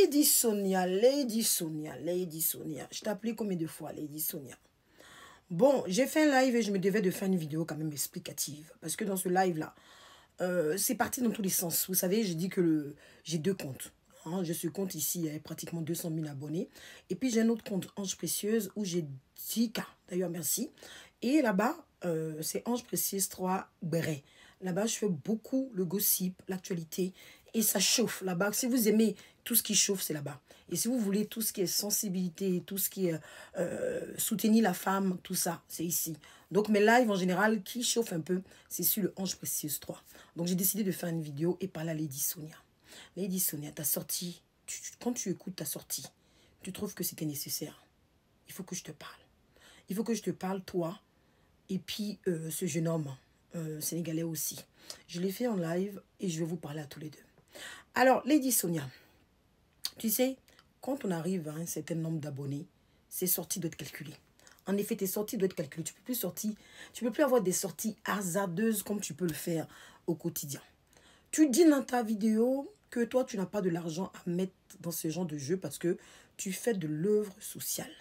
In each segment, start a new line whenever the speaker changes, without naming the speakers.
Lady Sonia, Lady Sonia, Lady Sonia. Je t'ai appelé combien de fois, Lady Sonia? Bon, j'ai fait un live et je me devais de faire une vidéo quand même explicative. Parce que dans ce live-là, c'est parti dans tous les sens. Vous savez, j'ai dit que j'ai deux comptes. Hein, je suis compte ici, il y a pratiquement 200 000 abonnés. Et puis j'ai un autre compte, Ange Précieuse, où j'ai 10K. D'ailleurs, merci. Et là-bas, c'est Ange Précieuse 3 Béret. Là-bas, je fais beaucoup le gossip, l'actualité. Et ça chauffe là-bas. Si vous aimez tout ce qui chauffe, c'est là-bas. Et si vous voulez tout ce qui est sensibilité, tout ce qui est soutenir la femme, tout ça, c'est ici. Donc mes lives en général qui chauffent un peu, c'est sur le Ange Précieuse 3. Donc j'ai décidé de faire une vidéo et parler à Lady Sonia. Lady Sonia, ta sortie, quand tu écoutes ta sortie, tu trouves que c'était nécessaire. Il faut que je te parle. Il faut que je te parle, toi, et puis ce jeune homme, sénégalais aussi. Je l'ai fait en live et je vais vous parler à tous les deux. Alors, Lady Sonia, tu sais, quand on arrive à un certain nombre d'abonnés, ces sorties doivent être calculées. En effet, tes sorties doivent être calculées. Tu peux plus avoir des sorties hasardeuses comme tu peux le faire au quotidien. Tu dis dans ta vidéo que toi, tu n'as pas de l'argent à mettre dans ce genre de jeu parce que tu fais de l'œuvre sociale.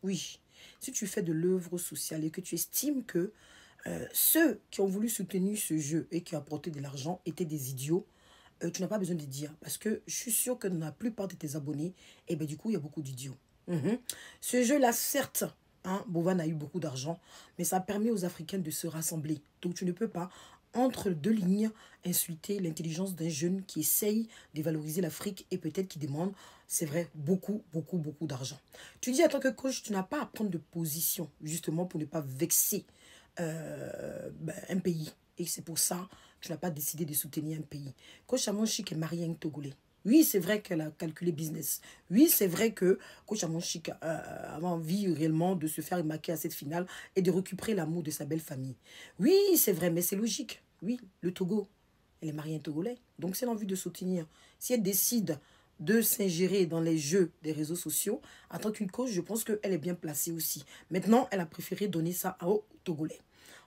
Oui, si tu fais de l'œuvre sociale et que tu estimes que ceux qui ont voulu soutenir ce jeu et qui ont apporté de l'argent étaient des idiots, tu n'as pas besoin de dire. Parce que je suis sûre que dans la plupart de tes abonnés, et ben du coup, il y a beaucoup d'idiots. Ce jeu-là, certes, hein, Bovan a eu beaucoup d'argent, mais ça a permis aux Africains de se rassembler. Donc tu ne peux pas, entre deux lignes, insulter l'intelligence d'un jeune qui essaye de valoriser l'Afrique et peut-être qui demande, c'est vrai, beaucoup d'argent. Tu dis à tant que coach, tu n'as pas à prendre de position, justement pour ne pas vexer un pays. Et c'est pour ça que tu n'as pas décidé de soutenir un pays. Coach Amonchik est marié à un Togolais. Oui, c'est vrai qu'elle a calculé business. Oui, c'est vrai que Coach Amonchik avait envie réellement de se faire émaquer à cette finale et de récupérer l'amour de sa belle famille. Oui, c'est vrai, mais c'est logique. Oui, le Togo, elle est mariée à un Togolais. Donc, c'est l'envie de soutenir. Si elle décide de s'ingérer dans les jeux des réseaux sociaux, en tant qu'une coach, je pense qu'elle est bien placée aussi. Maintenant, elle a préféré donner ça aux Togolais.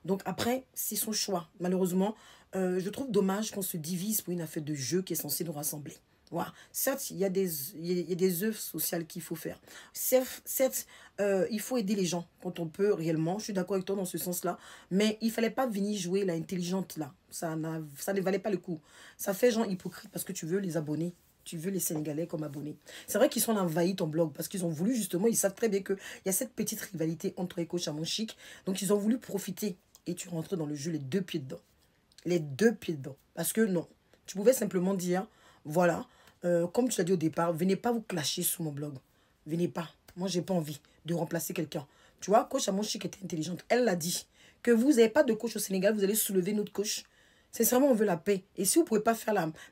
Donc après, c'est son choix. Malheureusement, je trouve dommage qu'on se divise pour une affaire de jeu qui est censée nous rassembler. Voilà. Certes, il y a des œuvres sociales qu'il faut faire. Certes, il faut aider les gens quand on peut réellement. Je suis d'accord avec toi dans ce sens-là. Mais il ne fallait pas venir jouer l'intelligente là. Ça ne valait pas le coup. Ça fait genre hypocrite parce que tu veux les abonnés. Tu veux les Sénégalais comme abonnés. C'est vrai qu'ils sont envahis ton blog parce qu'ils ont voulu justement, ils savent très bien qu'il y a cette petite rivalité entre Coach Amonchik. Donc ils ont voulu profiter et tu rentres dans le jeu les deux pieds dedans. Les deux pieds dedans. Parce que non, tu pouvais simplement dire, voilà, comme tu l'as dit au départ, venez pas vous clasher sous mon blog. Venez pas. Moi, j'ai pas envie de remplacer quelqu'un. Tu vois, Coach Amonchik était intelligente. Elle l'a dit. Que vous n'avez pas de coach au Sénégal, vous allez soulever notre coach. Sincèrement, on veut la paix. Et si vous ne pouvez pas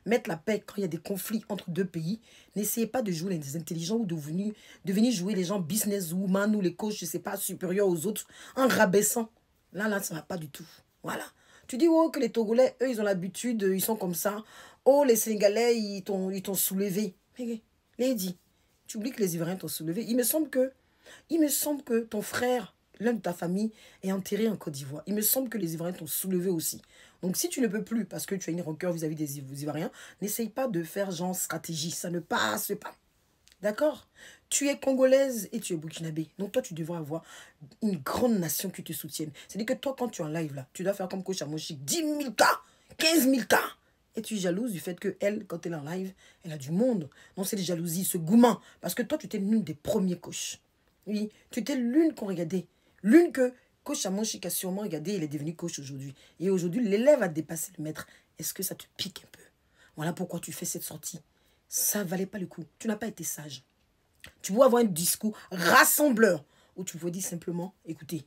mettre la paix quand il y a des conflits entre deux pays, n'essayez pas de jouer les intelligents ou de venir jouer les gens businesswoman ou les coachs, je ne sais pas, supérieurs aux autres, en rabaissant. Là, ça ne va pas du tout. Voilà. Tu dis, oh, que les Togolais, eux, ils ont l'habitude, ils sont comme ça. Oh, les Sénégalais, ils t'ont soulevé. Mais, Lady, tu oublies que les Ivoiriens t'ont soulevé. Il me semble que ton frère, l'un de ta famille, est enterré en Côte d'Ivoire. Il me semble que les Ivoiriens t'ont soulevé aussi. Donc, si tu ne peux plus, parce que tu as une rancœur vis-à-vis des Ivoiriens, n'essaye pas de faire genre stratégie. Ça ne passe pas. D'accord? Tu es congolaise et tu es burkinabé. Donc, toi, tu devrais avoir une grande nation qui te soutienne. C'est-à-dire que toi, quand tu es en live, là, tu dois faire comme Coach Amonchik, 10 000 cas, 15 000 cas. Et tu es jalouse du fait qu'elle, quand elle est en live, elle a du monde. Non, c'est des jalousies, ce gourmand. Parce que toi, tu étais l'une des premiers coachs. Oui, tu étais l'une qu'on regardait. L'une que Coach Amonchik a sûrement regardé, il est devenu coach aujourd'hui. Et aujourd'hui, l'élève a dépassé le maître. Est-ce que ça te pique un peu? Voilà pourquoi tu fais cette sortie. Ça ne valait pas le coup. Tu n'as pas été sage. Tu pouvais avoir un discours rassembleur où tu pouvais dire simplement, écoutez,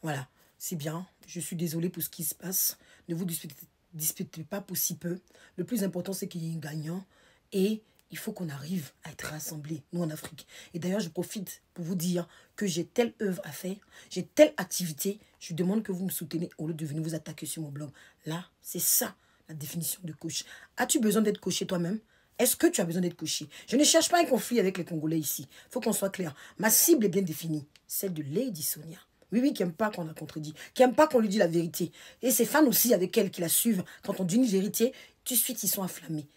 voilà, c'est bien, je suis désolé pour ce qui se passe. Ne vous disputez pas pour si peu. Le plus important, c'est qu'il y ait un gagnant et il faut qu'on arrive à être rassemblés, nous en Afrique. Et d'ailleurs, je profite pour vous dire que j'ai telle œuvre à faire, j'ai telle activité, je demande que vous me soutenez au lieu de venir vous attaquer sur mon blog. Là, c'est ça, la définition de coach. As-tu besoin d'être coaché toi-même? Est-ce que tu as besoin d'être coaché? Je ne cherche pas un conflit avec les Congolais ici. Il faut qu'on soit clair. Ma cible est bien définie, celle de Lady Sonia. Oui, qui n'aime pas qu'on la contredit, qui n'aime pas qu'on lui dise la vérité. Et ses fans aussi avec elle qui la suivent, quand on dit une vérité, tout de suite ils sont enflammés.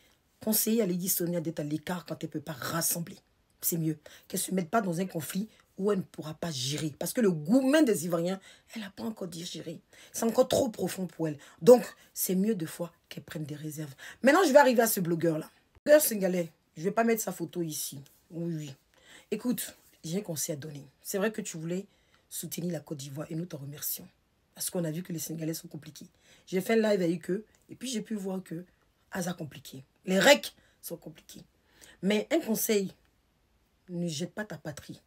conseiller à Lady Sonia d'être à l'écart quand elle ne peut pas rassembler. C'est mieux qu'elle ne se mette pas dans un conflit où elle ne pourra pas gérer. Parce que le gourmet des Ivoiriens, elle n'a pas encore digéré. C'est encore trop profond pour elle. Donc, c'est mieux de fois qu'elle prenne des réserves. Maintenant, je vais arriver à ce blogueur-là. Blogueur sénégalais, je ne vais pas mettre sa photo ici. Oui, oui. Écoute, j'ai un conseil à donner. C'est vrai que tu voulais soutenir la Côte d'Ivoire et nous te remercions. Parce qu'on a vu que les Sénégalais sont compliqués. J'ai fait un live avec eux et puis j'ai pu voir que hasard compliqué. Les REC sont compliqués. Mais un conseil, ne jette pas ta patrie.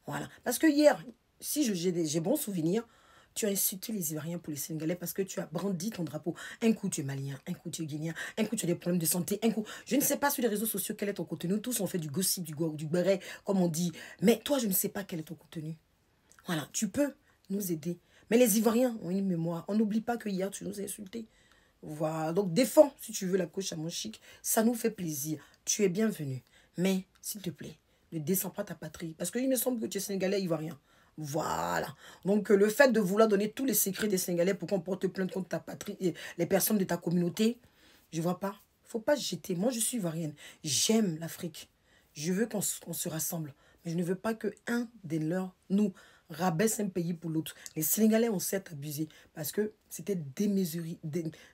Voilà. Parce que hier, si j'ai bon souvenir, tu as insulté les Ivoiriens pour les Sénégalais parce que tu as brandi ton drapeau. Un coup, tu es malien, un coup, tu es guinéen, un coup, tu as des problèmes de santé, un coup... Je ne sais pas sur les réseaux sociaux quel est ton contenu. Tous on fait du gossip, du béret, comme on dit. Mais toi, je ne sais pas quel est ton contenu. Voilà. Tu peux nous aider. Mais les Ivoiriens ont une mémoire. On n'oublie pas que hier, tu nous as insultés. Voilà. Donc, défends, si tu veux, la coach à mon chic. Ça nous fait plaisir. Tu es bienvenu. Mais, s'il te plaît, ne descends pas ta patrie. Parce qu'il me semble que tu es Sénégalais Ivoirien. Voilà. Donc, le fait de vouloir donner tous les secrets des Sénégalais pour qu'on porte plainte contre ta patrie et les personnes de ta communauté, je vois pas. Faut pas jeter. Moi, je suis Ivoirienne. J'aime l'Afrique. Je veux qu'on se rassemble. Mais je ne veux pas que un des leurs nous rabaisse un pays pour l'autre. Les Sénégalais ont certes abusé parce que c'était démesuré.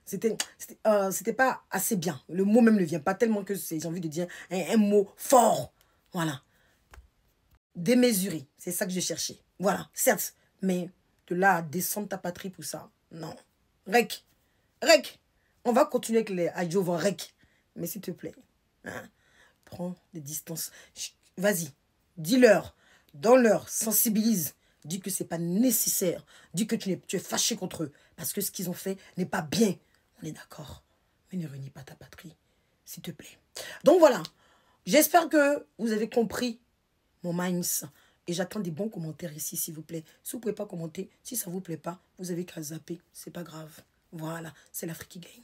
C'était pas assez bien. Le mot même ne vient pas tellement que j'ai envie de dire un mot fort. Voilà. Démesuré. C'est ça que je cherchais. Voilà. Certes. Mais de là à descendre ta patrie pour ça. Non. Rec. Rec. On va continuer avec les Adjovan Rec. Mais s'il te plaît. Hein, prends des distances. Vas-y. Dis-leur. Donne-leur. Sensibilise. Dis que c'est pas nécessaire. Dis que tu es fâché contre eux. Parce que ce qu'ils ont fait n'est pas bien. On est d'accord. Mais ne renie pas ta patrie. S'il te plaît. Donc voilà. J'espère que vous avez compris mon minds. Et j'attends des bons commentaires ici, s'il vous plaît. Si vous ne pouvez pas commenter, si ça ne vous plaît pas, vous avez qu'à zapper. C'est pas grave. Voilà. C'est l'Afrique qui gagne.